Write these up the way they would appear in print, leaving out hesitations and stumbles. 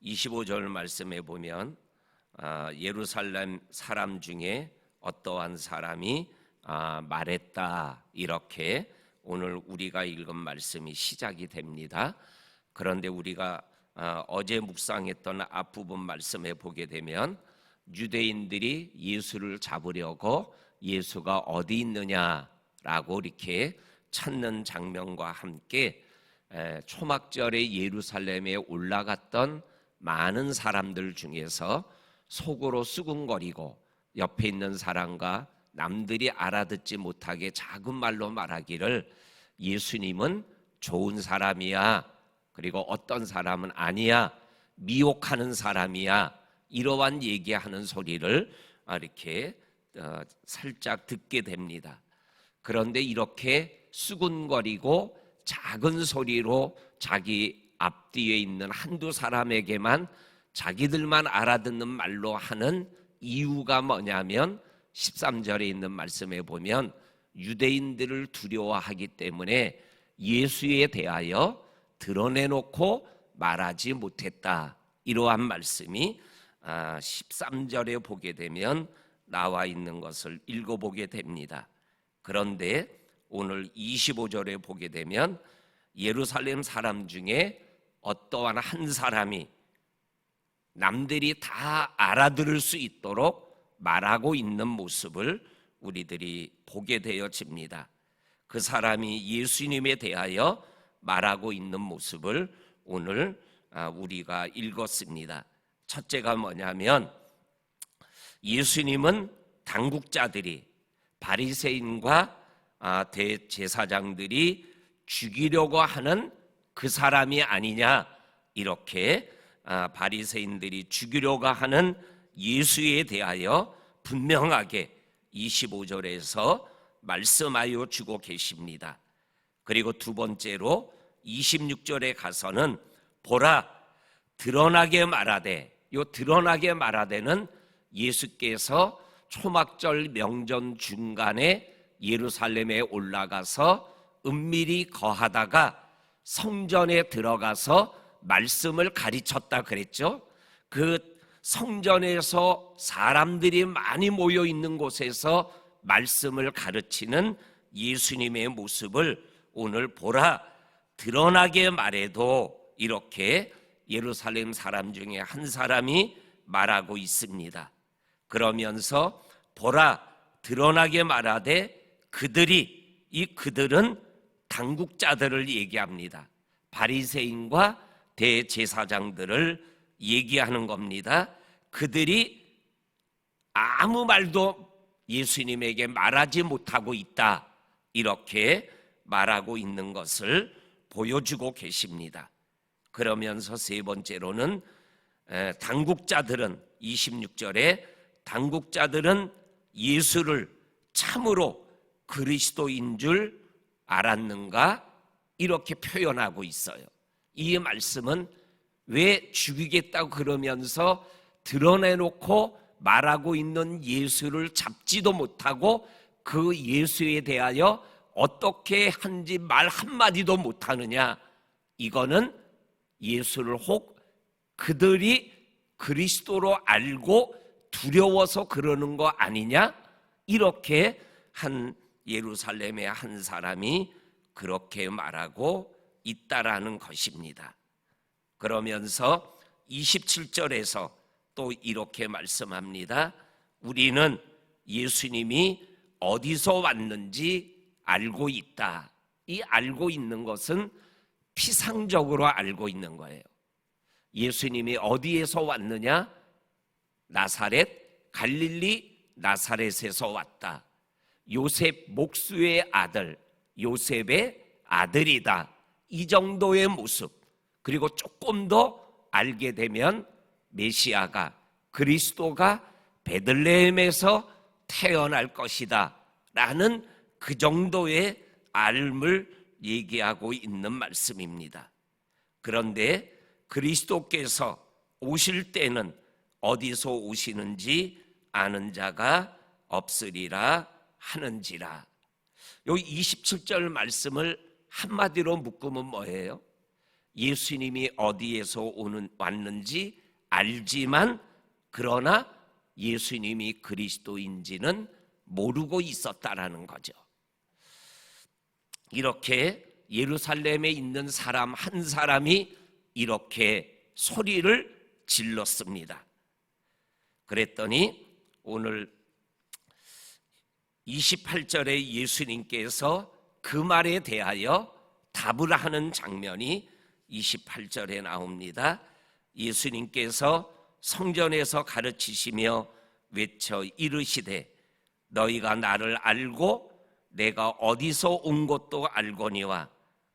25절 말씀에 보면 예루살렘 사람 중에 어떠한 사람이 말했다, 이렇게 오늘 우리가 읽은 말씀이 시작이 됩니다. 그런데 우리가 어제 묵상했던 앞부분 말씀에 보게 되면 유대인들이 예수를 잡으려고 예수가 어디 있느냐라고 이렇게 찾는 장면과 함께 초막절에 예루살렘에 올라갔던 많은 사람들 중에서 속으로 수군거리고 옆에 있는 사람과 남들이 알아듣지 못하게 작은 말로 말하기를 예수님은 좋은 사람이야, 그리고 어떤 사람은 아니야, 미혹하는 사람이야, 이러한 얘기하는 소리를 이렇게 살짝 듣게 됩니다. 그런데 이렇게 수군거리고 작은 소리로 자기 앞뒤에 있는 한두 사람에게만 자기들만 알아듣는 말로 하는 이유가 뭐냐면 13절에 있는 말씀에 보면 유대인들을 두려워하기 때문에 예수에 대하여 드러내놓고 말하지 못했다, 이러한 말씀이 13절에 보게 되면 나와 있는 것을 읽어보게 됩니다. 그런데 오늘 25절에 보게 되면 예루살렘 사람 중에 어떠한 한 사람이 남들이 다 알아들을 수 있도록 말하고 있는 모습을 우리들이 보게 되어집니다. 그 사람이 예수님에 대하여 말하고 있는 모습을 오늘 우리가 읽었습니다. 첫째가 뭐냐면 예수님은 당국자들이, 바리새인과 대제사장들이 죽이려고 하는 그 사람이 아니냐, 이렇게 바리새인들이 죽이려고 하는 예수에 대하여 분명하게 25절에서 말씀하여 주고 계십니다. 그리고 두 번째로 26절에 가서는 보라, 드러나게 말하되, 요 드러나게 말하되는 예수께서 초막절 명절 중간에 예루살렘에 올라가서 은밀히 거하다가 성전에 들어가서 말씀을 가르쳤다 그랬죠. 그 성전에서 사람들이 많이 모여 있는 곳에서 말씀을 가르치는 예수님의 모습을 오늘 보라, 드러나게 말해도, 이렇게 예루살렘 사람 중에 한 사람이 말하고 있습니다. 그러면서 보라, 드러나게 말하되 그들이, 이 그들은 당국자들을 얘기합니다. 바리새인과 대제사장들을 얘기하는 겁니다. 그들이 아무 말도 예수님에게 말하지 못하고 있다, 이렇게 말하고 있는 것을 보여주고 계십니다. 그러면서 세 번째로는 당국자들은, 26절에 당국자들은 예수를 참으로 그리스도인 줄 알았는가, 이렇게 표현하고 있어요. 이 말씀은 왜 죽이겠다고 그러면서 드러내놓고 말하고 있는 예수를 잡지도 못하고 그 예수에 대하여 어떻게 한지 말 한마디도 못하느냐, 이거는 예수를 혹 그들이 그리스도로 알고 두려워서 그러는 거 아니냐, 이렇게 한 예루살렘의 한 사람이 그렇게 말하고 있다라는 것입니다. 그러면서 27절에서 또 이렇게 말씀합니다. 우리는 예수님이 어디서 왔는지 알고 있다. 이 알고 있는 것은 피상적으로 알고 있는 거예요. 예수님이 어디에서 왔느냐? 나사렛, 갈릴리 나사렛에서 왔다. 요셉 목수의 아들, 요셉의 아들이다. 이 정도의 모습. 그리고 조금 더 알게 되면 메시아가, 그리스도가 베들레헴에서 태어날 것이다 라는 그 정도의 알을 얘기하고 있는 말씀입니다. 그런데 그리스도께서 오실 때는 어디서 오시는지 아는 자가 없으리라 하는지라. 요 27절 말씀을 한마디로 묶으면 뭐예요? 예수님이 어디에서 왔는지 알지만 그러나 예수님이 그리스도인지는 모르고 있었다라는 거죠. 이렇게 예루살렘에 있는 사람 한 사람이 이렇게 소리를 질렀습니다. 그랬더니 오늘 28절에 예수님께서 그 말에 대하여 답을 하는 장면이 28절에 나옵니다. 예수님께서 성전에서 가르치시며 외쳐 이르시되 너희가 나를 알고 내가 어디서 온 것도 알거니와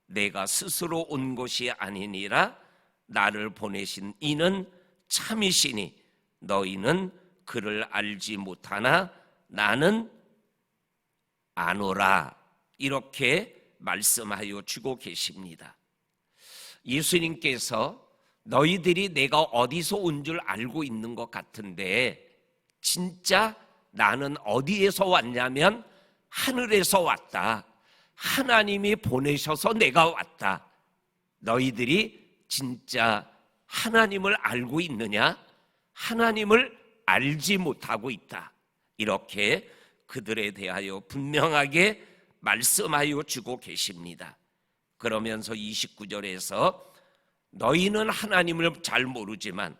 내가 스스로 온 것이 아니니라. 나를 보내신 이는 참이시니 너희는 그를 알지 못하나 나는 아노라. 이렇게 말씀하여 주고 계십니다. 예수님께서 너희들이 내가 어디서 온 줄 알고 있는 것 같은데 진짜 나는 어디에서 왔냐면 하늘에서 왔다. 하나님이 보내셔서 내가 왔다. 너희들이 진짜 하나님을 알고 있느냐? 하나님을 알지 못하고 있다. 이렇게 그들에 대하여 분명하게 말씀하여 주고 계십니다. 그러면서 29절에서 너희는 하나님을 잘 모르지만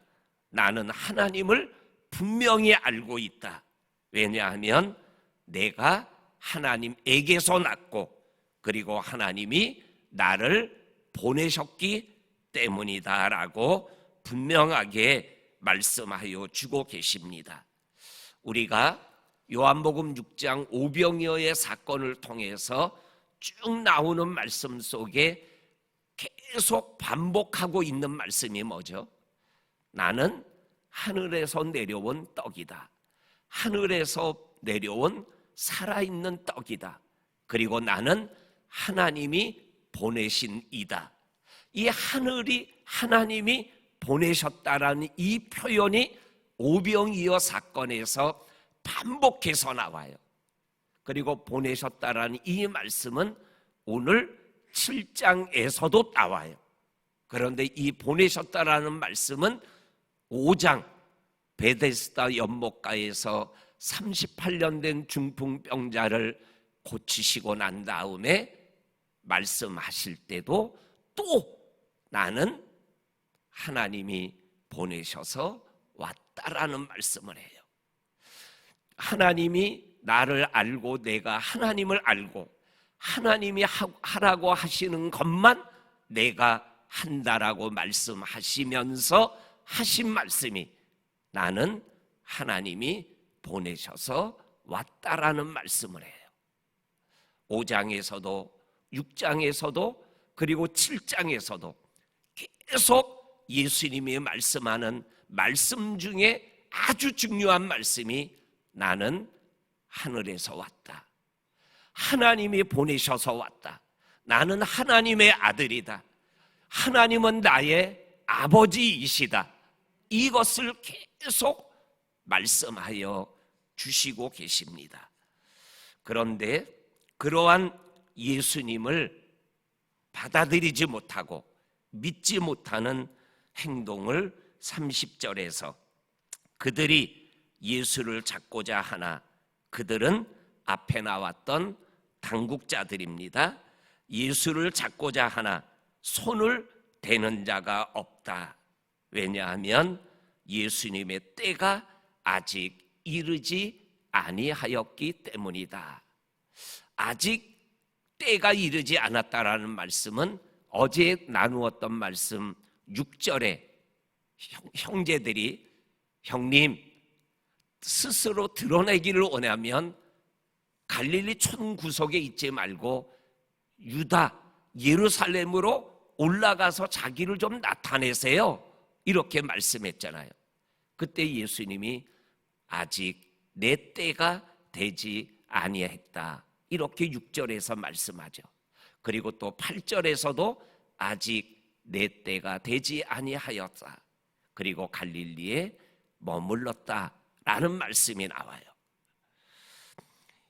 나는 하나님을 분명히 알고 있다. 왜냐하면 내가 하나님에게서 났고 그리고 하나님이 나를 보내셨기 때문이다 라고 분명하게 말씀하여 주고 계십니다. 우리가 요한복음 6장 오병이어의 사건을 통해서 쭉 나오는 말씀 속에 계속 반복하고 있는 말씀이 뭐죠? 나는 하늘에서 내려온 떡이다. 하늘에서 내려온 살아있는 떡이다. 그리고 나는 하나님이 보내신 이다. 이 하나님이 보내셨다라는 이 표현이 오병이어 사건에서 반복해서 나와요. 그리고 보내셨다라는 이 말씀은 오늘 7장에서도 나와요. 그런데 이 보내셨다라는 말씀은 5장 베데스다 연못가에서 38년 된 중풍병자를 고치시고 난 다음에 말씀하실 때도 또 나는 하나님이 보내셔서 왔다라는 말씀을 해요. 하나님이 나를 알고 내가 하나님을 알고 하나님이 하라고 하시는 것만 내가 한다라고 말씀하시면서 하신 말씀이 나는 하나님이 보내셔서 왔다라는 말씀을 해요. 5장에서도 6장에서도 그리고 7장에서도 계속 예수님이 말씀하는 말씀 중에 아주 중요한 말씀이 나는 하늘에서 왔다. 하나님이 보내셔서 왔다. 나는 하나님의 아들이다. 하나님은 나의 아버지이시다. 이것을 계속 말씀하여 주시고 계십니다. 그런데 그러한 예수님을 받아들이지 못하고 믿지 못하는 행동을 30절에서 그들이 예수를 잡고자 하나 그들은 앞에 나왔던 당국자들입니다. 예수를 잡고자 하나 손을 대는 자가 없다. 왜냐하면 예수님의 때가 아직 이르지 아니하였기 때문이다. 아직 때가 이르지 않았다라는 말씀은 어제 나누었던 말씀 6절에 형제들이 형님 스스로 드러내기를 원하면 갈릴리 촌 구석에 있지 말고 유다 예루살렘으로 올라가서 자기를 좀 나타내세요. 이렇게 말씀했잖아요. 그때 예수님이 아직 내 때가 되지 아니했다. 이렇게 6절에서 말씀하죠. 그리고 또 8절에서도 아직 내 때가 되지 아니하였다. 그리고 갈릴리에 머물렀다라는 말씀이 나와요.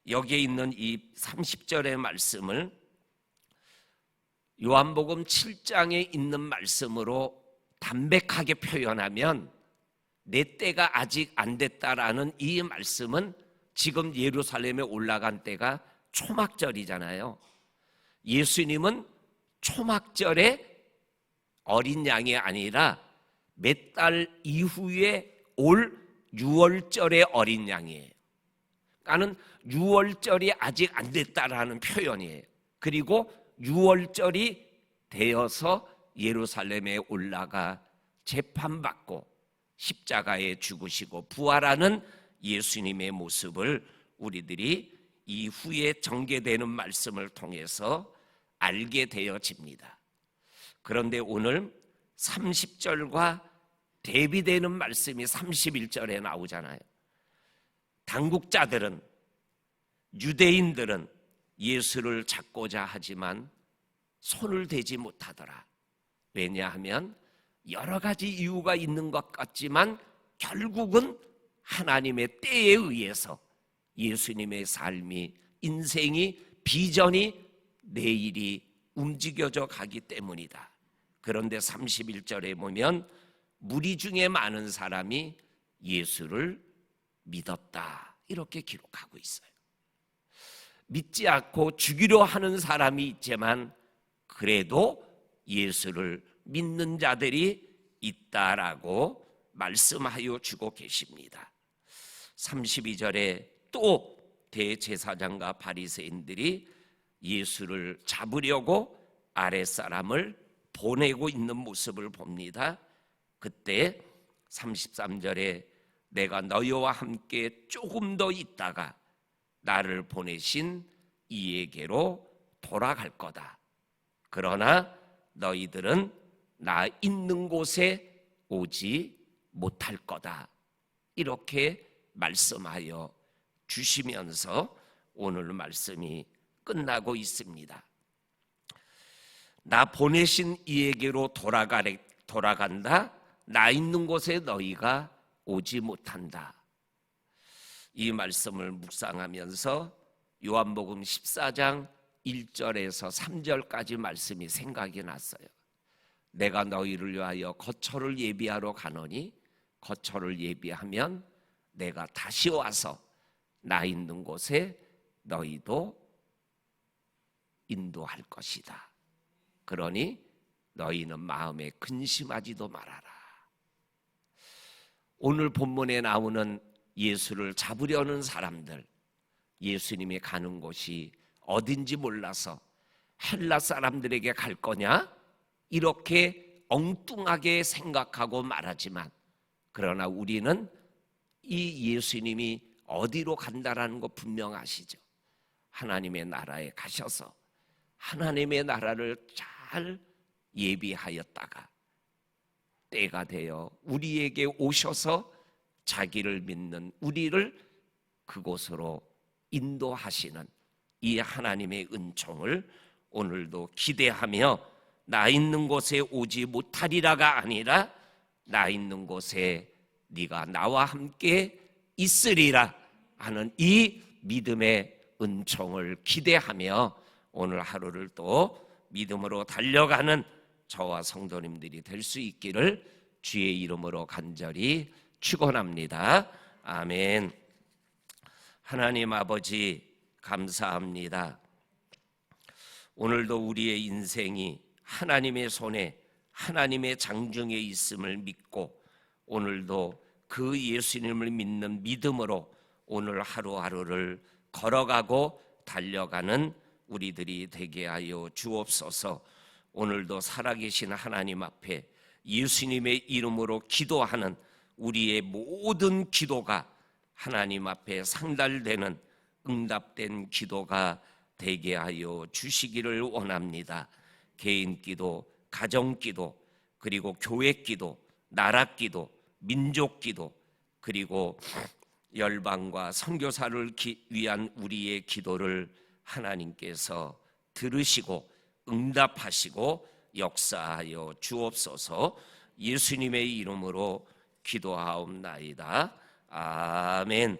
여기에 있는 이 30절의 말씀을 요한복음 7장에 있는 말씀으로 담백하게 표현하면 내 때가 아직 안 됐다라는 이 말씀은 지금 예루살렘에 올라간 때가 초막절이잖아요. 예수님은 초막절에 어린 양이 아니라 몇 달 이후에 올 6월절의 어린 양이에요. 그러니까는 6월절이 아직 안 됐다라는 표현이에요. 그리고 6월절이 되어서 예루살렘에 올라가 재판받고 십자가에 죽으시고 부활하는 예수님의 모습을 우리들이 이후에 전개되는 말씀을 통해서 알게 되어집니다. 그런데 오늘 30절과 대비되는 말씀이 31절에 나오잖아요. 당국자들은, 유대인들은 예수를 잡고자 하지만 손을 대지 못하더라. 왜냐하면 여러 가지 이유가 있는 것 같지만 결국은 하나님의 때에 의해서 예수님의 삶이, 인생이, 비전이, 내일이 움직여져 가기 때문이다. 그런데 31절에 보면 무리 중에 많은 사람이 예수를 믿었다, 이렇게 기록하고 있어요. 믿지 않고 죽이려 하는 사람이 있지만 그래도 예수를 믿는 자들이 있다라고 말씀하여 주고 계십니다. 32절에 또 대제사장과 바리새인들이 예수를 잡으려고 아랫사람을 보내고 있는 모습을 봅니다. 그때 33절에 내가 너희와 함께 조금 더 있다가 나를 보내신 이에게로 돌아갈 거다. 그러나 너희들은 나 있는 곳에 오지 못할 거다. 이렇게 말씀하여 주시면서 오늘 말씀이 끝나고 있습니다. 나 보내신 이에게로 돌아간다. 나 있는 곳에 너희가 오지 못한다. 이 말씀을 묵상하면서 요한복음 14장 1절에서 3절까지 말씀이 생각이 났어요. 내가 너희를 위하여 거처를 예비하러 가노니 거처를 예비하면 내가 다시 와서 나 있는 곳에 너희도 인도할 것이다. 그러니 너희는 마음에 근심하지도 말아라. 오늘 본문에 나오는 예수를 잡으려는 사람들, 예수님이 가는 곳이 어딘지 몰라서 헬라 사람들에게 갈 거냐? 이렇게 엉뚱하게 생각하고 말하지만, 그러나 우리는 이 예수님이 어디로 간다라는 거 분명하시죠. 하나님의 나라에 가셔서 하나님의 나라를 잘 예비하였다가 때가 되어 우리에게 오셔서 자기를 믿는 우리를 그곳으로 인도하시는 이 하나님의 은총을 오늘도 기대하며 나 있는 곳에 오지 못하리라가 아니라 나 있는 곳에 네가 나와 함께 있으리라 하는 이 믿음의 은총을 기대하며 오늘 하루를 또 믿음으로 달려가는 저와 성도님들이 될 수 있기를 주의 이름으로 간절히 축원합니다. 아멘. 하나님 아버지 감사합니다. 오늘도 우리의 인생이 하나님의 손에 하나님의 장중에 있음을 믿고 오늘도 그 예수님을 믿는 믿음으로 오늘 하루하루를 걸어가고 달려가는 우리들이 되게 하여 주옵소서. 오늘도 살아계신 하나님 앞에 예수님의 이름으로 기도하는 우리의 모든 기도가 하나님 앞에 상달되는 응답된 기도가 되게 하여 주시기를 원합니다. 개인 기도, 가정 기도, 그리고 교회 기도, 나라 기도, 민족 기도, 그리고 열방과 선교사를 위한 우리의 기도를 하나님께서 들으시고 응답하시고 역사하여 주옵소서. 예수님의 이름으로 기도하옵나이다. 아멘.